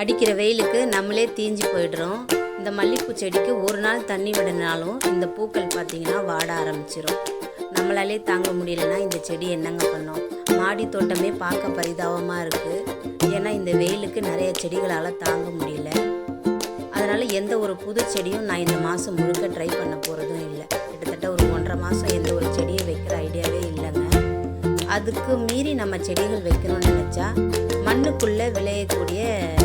அடிக்கிற வெயிலுக்கு நம்மளே தீஞ்சு போயிடுறோம். இந்த மல்லிகைப்பூ செடிக்கு ஒரு நாள் தண்ணி விடனாலும் இந்த பூக்கள் பார்த்திங்கன்னா வாட ஆரம்பிச்சிடும். நம்மளாலே தாங்க முடியலன்னா இந்த செடி என்னங்க பண்ணோம்? மாடி தோட்டமே பார்க்க பரிதாபமாக இருக்குது. ஏன்னா இந்த வெயிலுக்கு நிறைய செடிகளால் தாங்க முடியல. அதனால் எந்த ஒரு புது செடியும் நான் இந்த மாதம் முழுக்க ட்ரை பண்ண போகிறதும் இல்லை. கிட்டத்தட்ட ஒரு 1.5 மாதம் எந்த ஒரு செடியை வைக்கிற ஐடியாவே இல்லைங்க. அதுக்கு மீறி நம்ம செடிகள் வைக்கணும்னு நினச்சா மண்ணுக்குள்ளே விளையக்கூடிய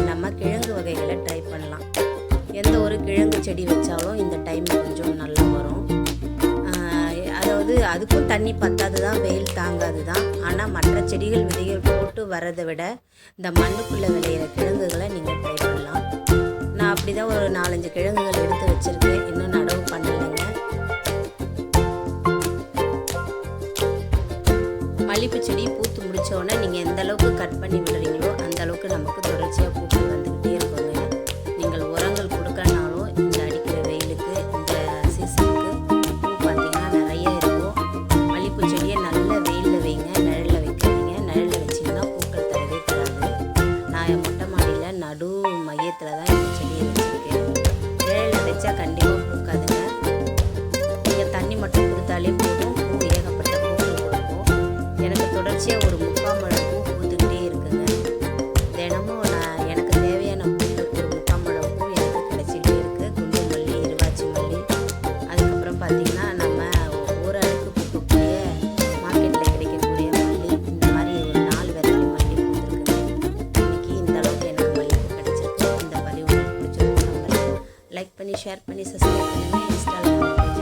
நம்ம கிழங்கு வகைகளை ட்ரை பண்ணலாம். எந்த ஒரு கிழங்கு செடி வச்சாலும் இந்த டைம் கொஞ்சம் நல்லா வரும். அதாவது அதுக்கும் தண்ணி பத்தாது தான், வெயில் தாங்காது தான். ஆனால் மற்ற செடிகள் விதைகள் போட்டு வர்றதை விட இந்த மண்ணுக்குள்ளே விளையிற கிழங்குகளை நீங்கள் ட்ரை பண்ணலாம். நான் அப்படி தான் ஒரு 4-5 கிழங்குகள் எடுத்து வச்சுருக்கேன். இன்னும் நடவு பண்ணலைங்க. மல்லிகைப்பூ செடி பூத்து முடித்தோடனே நீங்கள் எந்த அளவுக்கு கட் பண்ணி விடுறீங்களோ அந்த அளவுக்கு நமக்கு தொடர்ச்சியாக பூக்கள் வந்துக்கிட்டே இருக்குங்க. நீங்கள் உரங்கள் கொடுக்கறனாலும் இந்த அடிக்கிற வெயிலுக்கு இந்த சீசனுக்கு பூ பார்த்திங்கன்னா நிறைய இருக்கும். மல்லிகைப்பூ செடியை நல்ல வெயிலில் வைங்க, நிழலில் வைக்காதீங்க. நிழலில் வச்சிங்கன்னா பூக்கள் தரவே தராது. நான் மொட்டை மாடியில் நடு மையத்தில் தான் இந்த செடியை வச்சுருக்கேன். நிழலில் வச்சா கண்டிப்பாக பூக்காதுங்க. நீங்கள் தண்ணி மட்டும் கொடுத்தாலே போதும், பூ ஏகப்பட்ட பூக்கள் கொடுக்கும். எனக்கு தொடர்ச்சியாக ஒரு 3/4 முழம் பூ பூத்துக்கிட்டே இருக்குங்க. தினமும் எனக்கு தேவையான பூக்கள் ஒரு 3/4 முழம் பூ எனக்கு கிடைச்சிக்கிட்டே இருக்குது. குண்டு மல்லி, இருவாச்சி மல்லி, அதுக்கப்புறம் பார்த்திங்கன்னா நம்ம ஓரளவுக்கு பூக்கக்கூடிய மார்க்கெட்டில் கிடைக்கக்கூடிய மல்லி, இந்த மாதிரி ஒரு 4 வெரைட்டி மல்லி பூத்துருக்குங்க. இன்றைக்கி இந்த அளவுக்கு எனக்கு மல்லி பூ கிடைச்சிருக்கு. இந்த பதிவு உங்களுக்கு பிடிச்சிருக்கும். லைக் பண்ணி, ஷேர் பண்ணி, சப்ஸ்கிரைப் பண்ணுங்கள். இன்ஸ்டாவில்